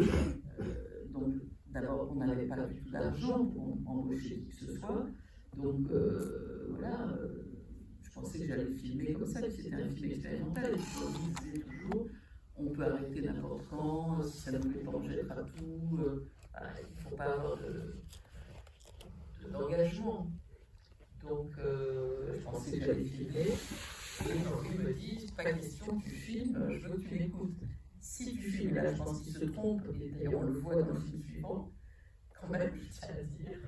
Donc, d'abord, on n'avait pas du tout d'argent pour embaucher qui que ce soit. Donc, voilà. Je pensais que j'allais filmer comme ça, que c'était un film expérimental. Et puis, je disais toujours, on peut arrêter n'importe quand, si ça ne nous plaît pas, on jettera tout. Il ne faut pas avoir d'engagement. Donc, je pensais que j'allais filmer. Et aujourd'hui, il me dit, pas question que tu filmes, je veux que tu m'écoutes. Si tu filmes, là, je pense qu'il se trompe, et d'ailleurs, on le voit dans le film suivant, quand même, je tiens à dire,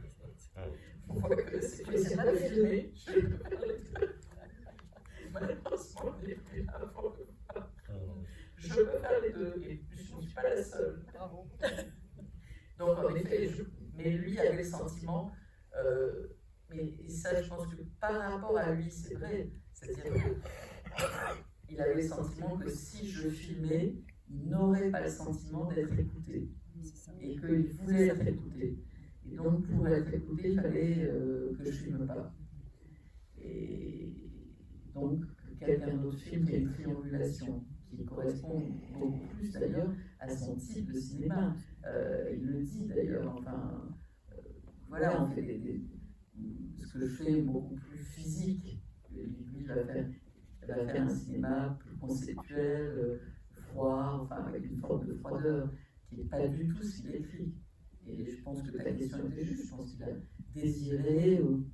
on voit que c'est pas filmé. Malheureusement, on n'est plus là pour le voir. Je peux sentiment, mais ça, je pense que par rapport à lui, c'est vrai. C'est-à-dire qu'il avait le sentiment que si je filmais, il n'aurait pas le sentiment d'être écouté. Et qu'il voulait être écouté. Et donc, pour être écouté, il fallait que je ne filme pas. Et donc, quelqu'un d'autre filme qui a une triangulation, qui correspond beaucoup plus d'ailleurs à son type de cinéma. Il le dit d'ailleurs, enfin, voilà, on fait ce que je fais est beaucoup plus physique. Lui, il va faire un cinéma plus conceptuel, froid, enfin, avec une forme de froideur, qui n'est pas du tout symétrique. Et je pense que ta question était juste, je pense qu'il a désiré, ou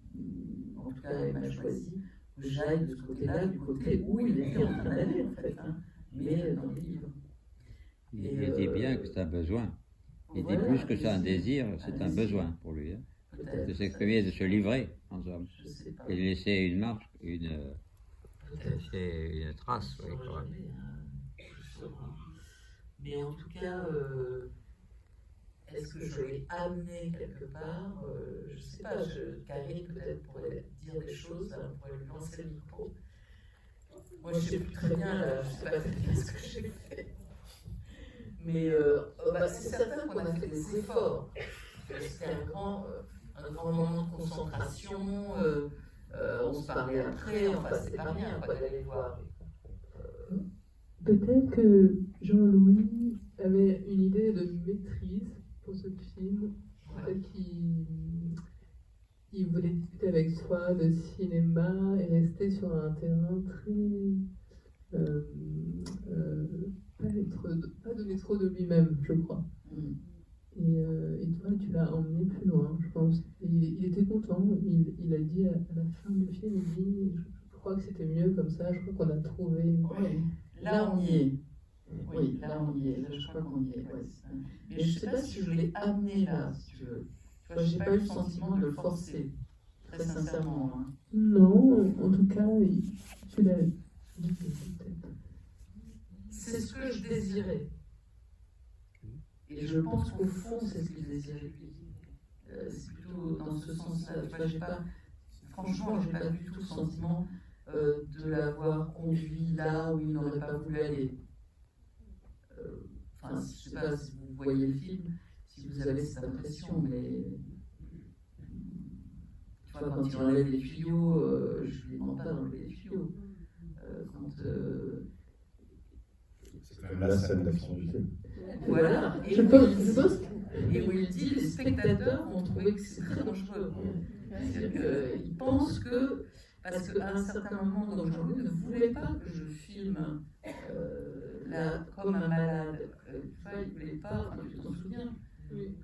en tout cas il m'a choisi, que j'aille de ce côté-là, du côté où il était en train d'aller en fait, hein, mais dans les livres. Il dit bien que c'est un besoin. Il dit plus que c'est un désir, c'est un besoin pour lui. Hein. De s'exprimer, de se livrer, en somme. Et de laisser une marque, une trace. Oui, mais en tout cas, est-ce que je l'ai amené quelque part? Je ne sais pas, Karine peut-être pourrait dire des choses, on pourrait lui lancer le micro. Moi je ne sais plus très bien, là, je ne sais pas très bien ce que j'ai fait. Mais c'est certain qu'on a fait des efforts. C'était un grand moment de concentration, on se parlait après, enfin c'est pas rien d'aller voir. Peut-être que Jean-Louis avait une idée de maîtrise pour ce film. Peut-être qu'il voulait discuter avec soi de cinéma et rester sur un terrain très... pas donner trop de lui-même, je crois. Et toi, tu l'as emmené plus loin, je pense. Et il était content. Il a dit à la fin du film, il dit, je crois que c'était mieux comme ça, je crois qu'on a trouvé... Oui. Là, on y est. Oui, là, on y est. Là, je crois qu'on y est. Ouais, mais je ne sais pas si je l'ai amené là, si tu veux. Tu vois, je n'ai pas eu le sentiment de le forcer, très sincèrement. Hein. Non, en tout cas, tu l'as dit peut-être. C'est ce que je désirais. Et je pense qu'au fond, c'est ce qu'il désirait lui. C'est plutôt dans ce sens-là. Tu vois, franchement, je n'ai pas du tout le sentiment de l'avoir conduit là où il n'aurait pas voulu aller. Enfin, je ne sais pas si vous voyez le film, si vous avez cette impression, mais tu vois, quand il enlève les tuyaux, je ne lui demande pas d'enlever les tuyaux. C'est quand même la scène d'action du film. Voilà, et où il dit les spectateurs vont trouver que c'est très dangereux. C'est-à-dire qu'ils pensent que, parce qu'à un certain moment, donc Jean-Louis ne voulait pas que je filme là, comme un malade. Il ne voulait pas, enfin, tu t'en souviens, il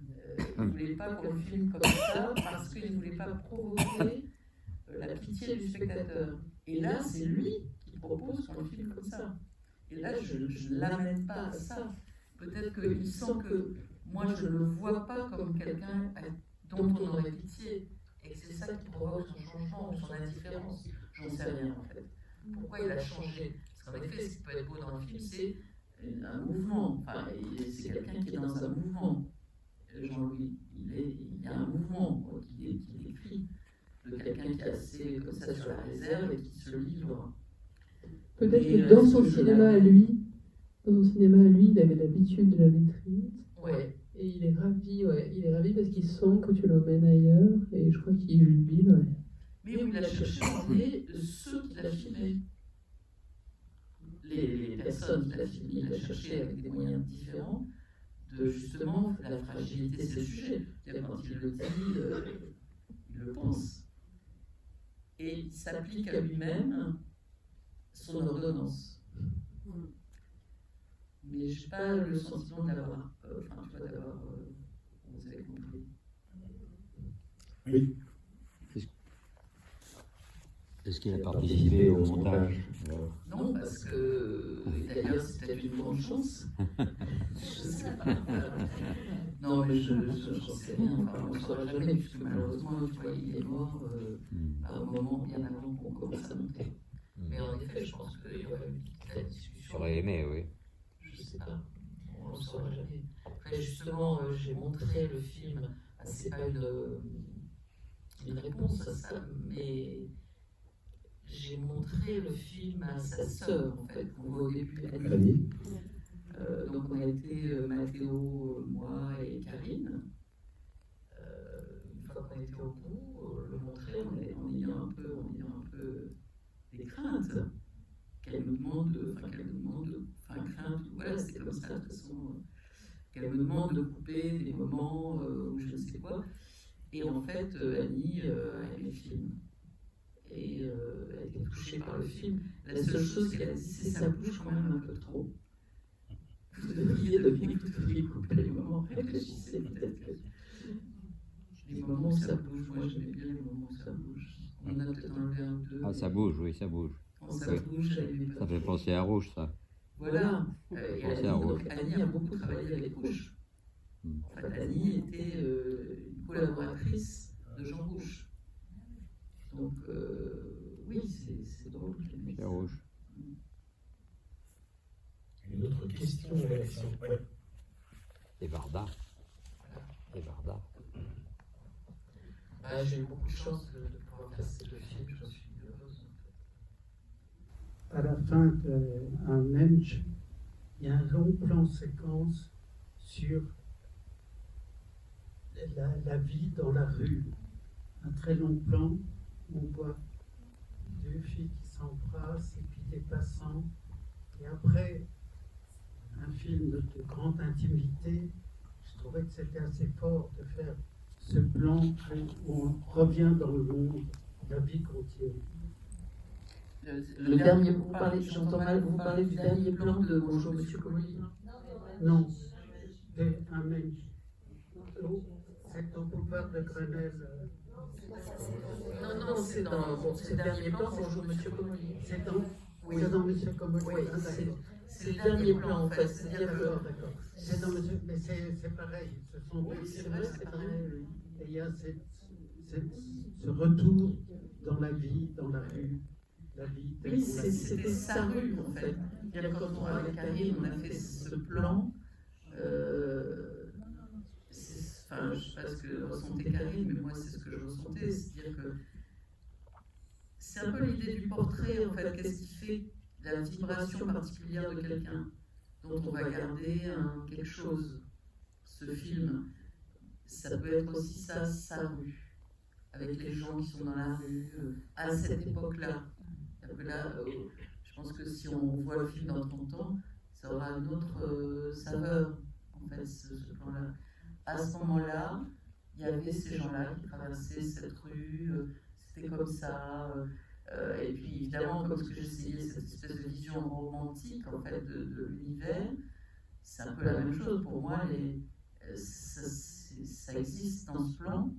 ne voulait pas qu'on le filme comme ça parce qu'il ne voulait pas provoquer la pitié du spectateur. Et là, c'est lui qui propose qu'on le filme comme ça. Et là, je ne l'amène pas à ça. Peut-être qu'il sent que moi, je ne le vois pas comme quelqu'un dont on aurait pitié. Et que c'est ça qui provoque son changement ou son indifférence. J'en sais rien, en fait. Pourquoi il a changé? Parce qu'en effet, ce qui peut être beau dans le film, c'est un mouvement. Enfin, c'est quelqu'un qui est dans un mouvement. Jean-Louis, il y a un mouvement qui décrit de quelqu'un qui est assez comme ça sur la réserve et qui se livre. Peut-être que dans son cinéma à lui, il avait l'habitude de la maîtrise. Ouais. Et il est ravi parce qu'il sent que tu l'emmènes ailleurs et je crois qu'il jubile. Ouais. Mais où il a cherché à emmener ceux qui l'a filmé. Les personnes qui l'a filmé, il a cherché avec des moyens différents de justement la fragilité de ces sujets. Quand il le dit, il le pense. Et il s'applique à lui-même son ordonnance. Mais je n'ai pas le sentiment d'avoir, vous avez compris. Oui. Est-ce qu'il a participé au montage? Non, parce que, d'ailleurs, c'était une grande chance. Je ne sais pas. Non, mais je n'en sais rien. Enfin, on ne saura jamais, puisque malheureusement, tu vois, il est mort à un moment bien avant qu'on commence à monter. Mais en effet, je pense qu'il y aurait eu une petite discussion. J'aurais aimé, oui. Je ne sais pas. On ne saura jamais. Après, justement, j'ai montré le film. C'est pas une une réponse à ça, mais j'ai montré le film à sa sœur, en fait, qu'on voit au début, Annie. Donc on a été Mathéo, moi et Karine. Une fois qu'on était au bout, le montrer en ayant un peu des craintes. Qu'elle me demande, crainte, voilà, c'était comme ça de toute façon. Qu'elle me demande de couper des moments où je ne sais quoi. Et en fait, Annie a aimé le film. Et elle a été touchée par le film. La seule chose qu'elle a dit, c'est ça bouge quand même un peu trop. Vous devriez couper les moments. Réfléchissez peut-être que. Les moments où ça bouge, moi j'aimais bien les moments où ça bouge. On a peut-être enlevé un ou deux. Ah, ça bouge, oui, ça bouge. Quand ça bouge, j'aimais pas. Ça fait penser à Rouge, ça. Voilà. Annie a beaucoup travaillé avec Rouge. En fait, Annie était une collaboratrice de Jean Rouge. Donc, oui, c'est drôle. C'est Rouge. Une autre question, réaction. Ouais. Et Varda. Et Varda. J'ai eu beaucoup de chance de pouvoir faire ces deux films, j'en suis heureuse. À la fin d'un Mensch, il y a un long plan séquence sur la vie dans la rue. Un très long plan où on voit deux filles qui s'embrassent et puis des passants. Et après, un film de grande intimité, je trouvais que c'était assez fort de faire ce plan où on revient dans le monde, la vie continue. Le dernier, vous parlez, j'entends mal, vous parlez du dernier plan de Bonjour Monsieur Comolli? Non, c'est un Mensch. C'est au boulevard de Grenelle. Non, c'est dans le dernier plan, Bonjour Monsieur Comolli. C'est dans Monsieur Comolli. Oui, c'est le dernier plan en fait. C'est-à-dire que. D'accord. C'est dans Monsieur, mais c'est pareil. Ce sont Oui, c'est vrai, c'est pareil. Et il y a ce retour dans la vie, dans la rue. La vie. Oui, c'était sa rue en fait. Quand on, avec Karine, on a fait ce plan. Enfin, je ne sais pas ce que ressentait Karine, mais moi c'est ce que je ressentais. C'est-à-dire que c'est un peu l'idée du portrait en fait. Qu'est-ce qui fait la vibration particulière de quelqu'un dont on va garder quelque chose. Ce film, ça peut être aussi ça, sa rue, avec les gens qui sont dans la rue, à cette époque-là. Là, je pense que si on voit le film dans 30 ans, ça aura une autre saveur, en fait, ce plan-là. À ce moment-là, il y avait ces gens-là qui traversaient cette rue, c'était comme ça. Et puis évidemment, comme ce que j'essayais, cette espèce de vision romantique en fait de l'univers, c'est un peu la même chose pour moi. Ça existe dans ce plan,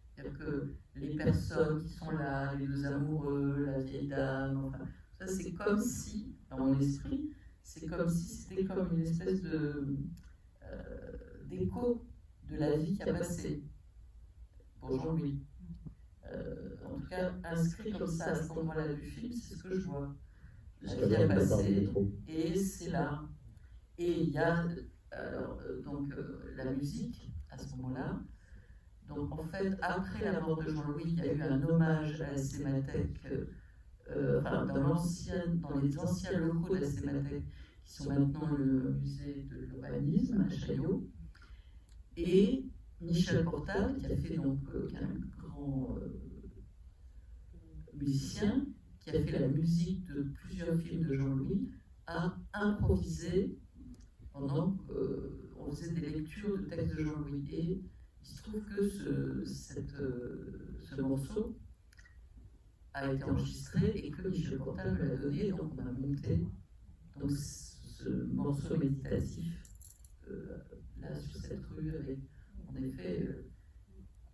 c'est-à-dire que les personnes qui sont là, les deux amoureux, la vieille dame, enfin, ça c'est comme si, dans mon esprit, c'est comme si c'était comme une espèce d'écho de la vie qui a passé pour Jean-Louis. En tout cas, inscrit comme ça à cet endroit-là du film, c'est ce que je vois. La vie a passé, et c'est là. Et il y a donc la musique à ce moment-là. Donc en fait, après la mort de Jean-Louis, il y a eu un hommage à la Cinémathèque, dans les anciens locaux de la Cinémathèque, qui sont maintenant le musée de l'urbanisme à Chaillot. Et Michel Portal, qui a fait donc qui est un grand musicien, qui a fait la musique de plusieurs films de Jean-Louis, a improvisé pendant qu'on faisait des lectures de textes de Jean-Louis. Et il se trouve que ce morceau a été enregistré et que Michel Portal me l'a donné, donc on a monté donc, ce morceau méditatif là sur cette rue avec en effet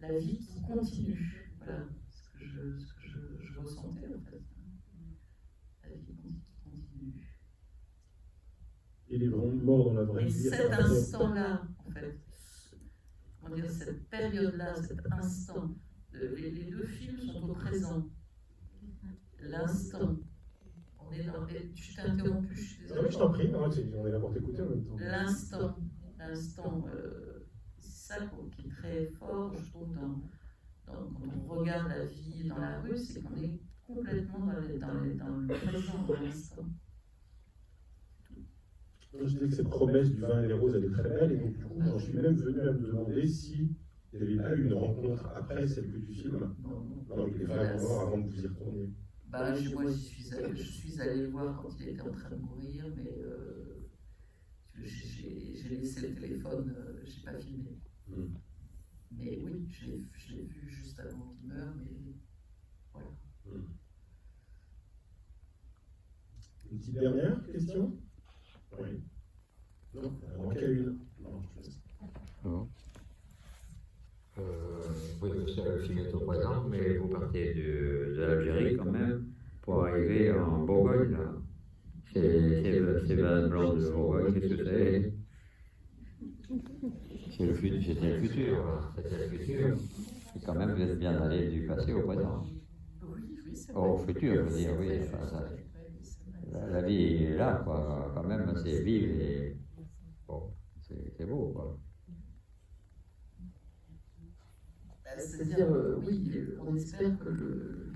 la vie qui continue. Voilà ce que je ressentais en fait. La vie qui continue. Il est vraiment mort dans la vraie vie. Et cet instant-là, en fait, comment dire, cette période-là, cet instant, les deux films sont au présent. L'instant. On est dans. Tu t'es interrompu, je suis désolée. Je t'en prie, on est là pour t'écouter en même temps. L'instant, c'est ça qui est très fort, je trouve, quand on regarde la vie dans la rue, c'est qu'on est complètement dans le présent, dans l'instant. Je disais que cette promesse du vin et des roses, elle est très belle, et donc du coup, j'en suis même venu à me demander si il n'y avait pas eu une rencontre après celle que tu filmes. Non, il est vraiment mort avant que vous y retourniez. Bah, moi, je suis allée le voir quand il était en train de mourir, mais j'ai laissé le téléphone, je n'ai pas filmé. Mais oui, je l'ai vu juste avant qu'il meure, mais voilà. Une petite dernière question? Oui. Non, il en manque une. Non. Oui, le film est au présent, mais vous partez de l'Algérie quand même pour arriver en Bourgogne, là. C'est Vin Blanc de Bourgogne, qu'est-ce que c'est? C'était le futur, c'était le futur. Et quand même, vous êtes bien allé du passé au présent. Oui, c'est Au futur, je veux dire, oui. Enfin, la vie est là, quoi, quand même, c'est vive et bon, c'est beau, quoi. C'est-à-dire, oui, on espère que le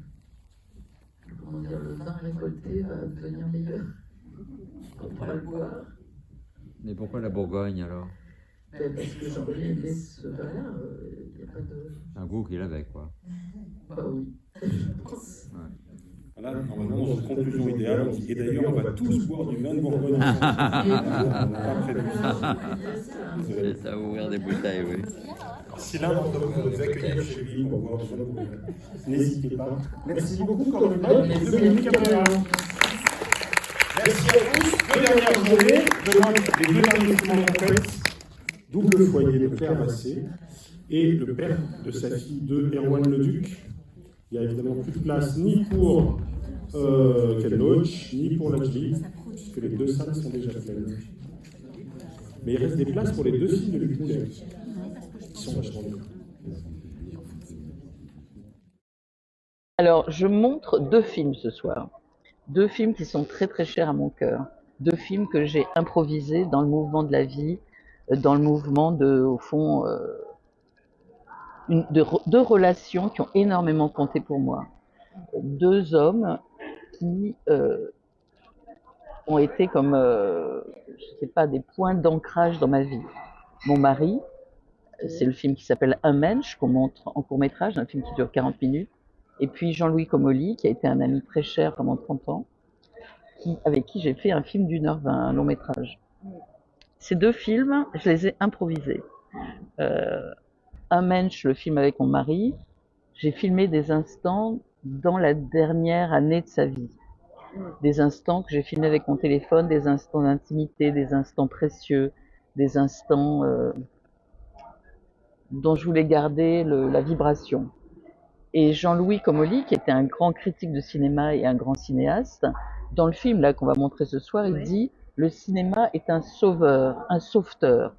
vin récolté va devenir meilleur. On pourra le boire. Mais pourquoi la Bourgogne alors? Parce que Jean-Louis aimait ce vin-là, il n'y a pas de... Un goût qu'il avait, quoi. Bah oui, je pense. Ouais. Voilà, normalement, dans une conclusion idéale, on dit, et d'ailleurs, on va tous boire du vin de Bourgogne ensemble. On n'a pas prévu ça. C'est à ouvrir des bouteilles, oui. Si l'un d'entre vous veut nous accueillir chez lui pour boire du vin de Bourgogne, n'hésitez pas. Merci beaucoup, Corinne. Merci, Dominique Cabrera. Merci à tous. Deux dernières journées, demain, les deux derniers moments complexes. Double foyer de Claire Massé et le père de sa fille de Erwan Leduc. Il n'y a évidemment plus de place ni pour Kelloch, ni pour l'Algérie, puisque les deux salles sont déjà pleines. Mais il reste des places pour les deux filles de Luc Moulet, qui sont vachement bien. Alors, je montre 2 films ce soir. 2 films qui sont très très chers à mon cœur. 2 films que j'ai improvisés dans le mouvement de la vie, dans le mouvement de, au fond, 2 relations qui ont énormément compté pour moi. 2 hommes qui ont été comme, je sais pas, des points d'ancrage dans ma vie. Mon mari, c'est le film qui s'appelle Un Mensch, qu'on montre en court-métrage, un film qui dure 40 minutes. Et puis Jean-Louis Comolli, qui a été un ami très cher pendant 30 ans, avec qui j'ai fait un film d'1h20, un long-métrage. Ces 2 films, je les ai improvisés. Un Mensch, le film avec mon mari, j'ai filmé des instants dans la dernière année de sa vie. Des instants que j'ai filmés avec mon téléphone, des instants d'intimité, des instants précieux, des instants dont je voulais garder la vibration. Et Jean-Louis Comolli, qui était un grand critique de cinéma et un grand cinéaste, dans le film là qu'on va montrer ce soir, il dit « Le cinéma est un sauveur, un sauveteur,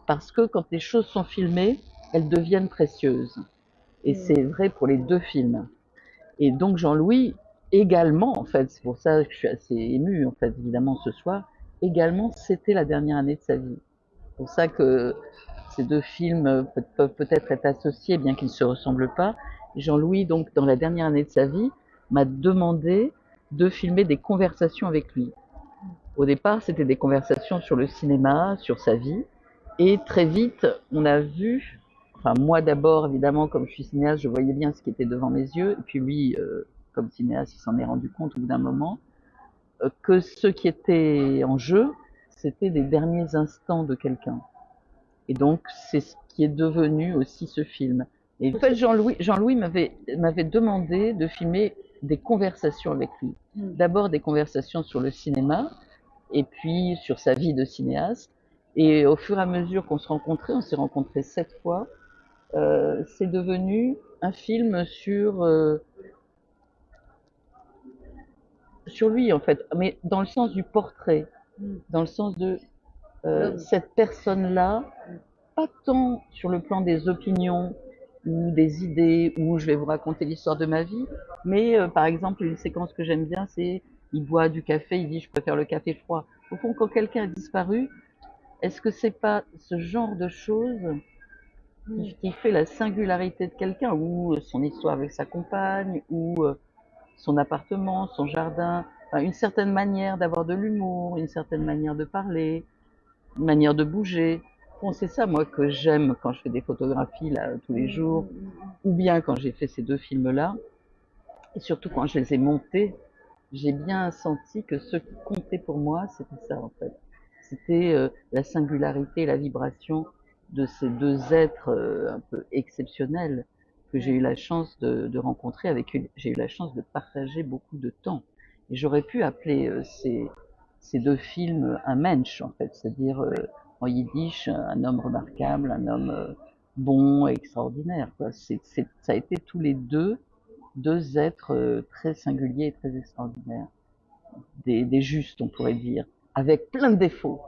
parce que quand les choses sont filmées, elles deviennent précieuses. » Et c'est vrai pour les 2 films. Et donc Jean-Louis, également, en fait, c'est pour ça que je suis assez émue, en fait, évidemment, ce soir, également, c'était la dernière année de sa vie. C'est pour ça que ces 2 films peuvent peut-être être associés, bien qu'ils ne se ressemblent pas. Jean-Louis, donc, dans la dernière année de sa vie, m'a demandé de filmer des conversations avec lui. Au départ, c'était des conversations sur le cinéma, sur sa vie. Et très vite, on a vu, enfin moi d'abord, évidemment, comme je suis cinéaste, je voyais bien ce qui était devant mes yeux. Et puis lui, comme cinéaste, il s'en est rendu compte au bout d'un moment, que ce qui était en jeu, c'était les derniers instants de quelqu'un. Et donc, c'est ce qui est devenu aussi ce film. Et en fait, Jean-Louis m'avait demandé de filmer des conversations avec lui. D'abord des conversations sur le cinéma, et puis sur sa vie de cinéaste. Et au fur et à mesure qu'on se rencontrait, on s'est rencontrés 7 fois, c'est devenu un film sur lui, en fait, mais dans le sens du portrait, dans le sens de cette personne-là, pas tant sur le plan des opinions ou des idées, où je vais vous raconter l'histoire de ma vie, mais par exemple, une séquence que j'aime bien, c'est il boit du café, il dit je préfère le café froid. Au fond, quand quelqu'un a disparu, est-ce que c'est pas ce genre de choses qui fait la singularité de quelqu'un, ou son histoire avec sa compagne, ou son appartement, son jardin, enfin, une certaine manière d'avoir de l'humour, une certaine manière de parler, une manière de bouger. Bon, c'est ça, moi, que j'aime quand je fais des photographies là tous les jours, ou bien quand j'ai fait ces deux films-là, et surtout quand je les ai montés, j'ai bien senti que ce qui comptait pour moi, c'était ça, en fait. C'était la singularité, la vibration de ces deux êtres un peu exceptionnels que j'ai eu la chance de rencontrer, avec qui j'ai eu la chance de partager beaucoup de temps. Et j'aurais pu appeler ces deux films un Mensch, en fait, c'est-à-dire en yiddish, un homme remarquable, un homme bon et extraordinaire, quoi. Ça a été tous les deux êtres très singuliers et très extraordinaires, des justes, on pourrait dire, avec plein de défauts,